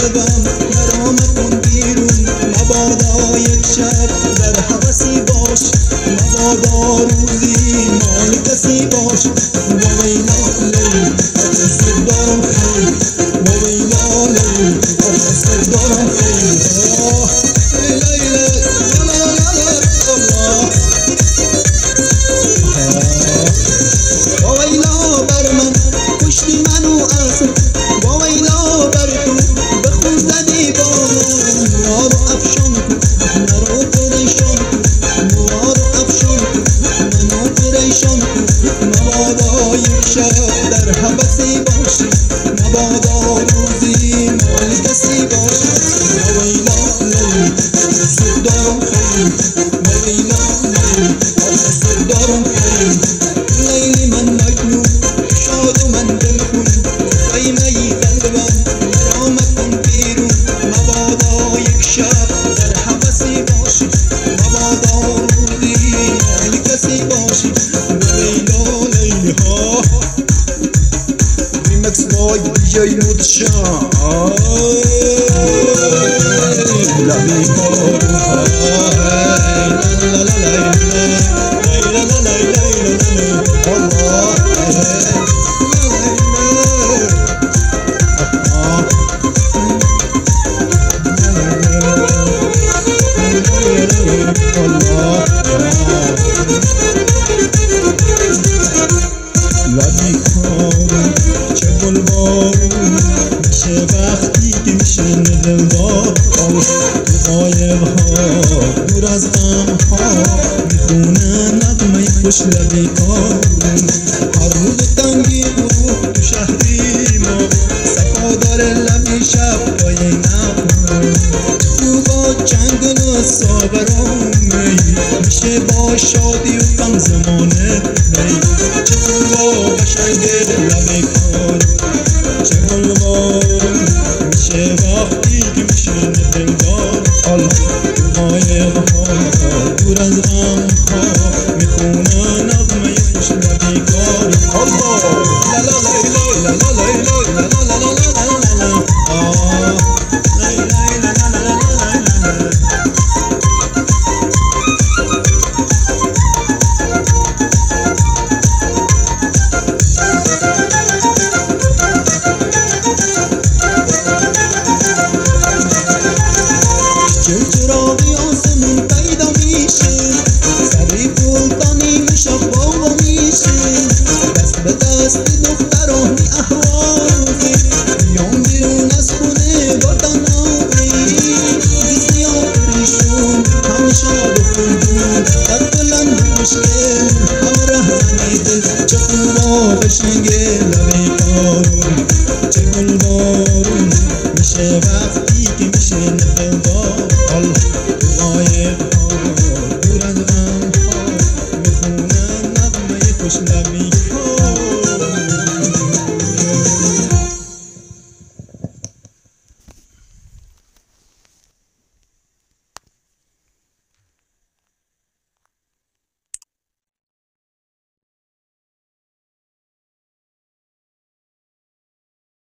قلبم مرا مکن بیرون، مبادا یک شب در حوثی باش، مبادا روزی مال کسی باش. و ویلا لیل آخر دارم خیل، و ویلا لیل آخر دارم خیل. مبادا یک شب در حوثی باشی، مبادا روزی مال کسی باشی. ویلا لیل آخر دارم خیل، ویلا لیل آخر دارم خیل. لیلی من مجنون شاد و من دلخون، خیمه قلبم مرا مکن بیرون، مبادا یک شب در حوثی باشی، مبادا روزی مال کسی باشی. Remix boy DJ Mutchan, la mi la la چه گلبارون میشه وقتی که میشن دلدار، تو قایق ها دور از غم ها میخونن نغمه خوش لبی کارون. هر روز تنگی غروب تو شهری ما صفا داره لبی شب پای نغمه، تو با چنگل صابران میشه با شادی و غم زمانه چه خوبا قشنگه لبی کار، چه گلبارون میشه وقتی که میشن دلدار. تو قایق ها دور از غم ها میخونن نغمه خوش لبی کار. لا لا لا لا لا لا لا لا چراغی آسمون پیدا میشه، سری فولکانی میشه بابا میشه، دست به دست دخترانی احوازی بیان بیرون از خونه با تنهایی، بیزی آفریشون همه شاد و خوندون در بلند مشکل همه رهزنی دل. چه خوبا قشنگه لبی کارون، چه گلبارون میشه وقتی که میشه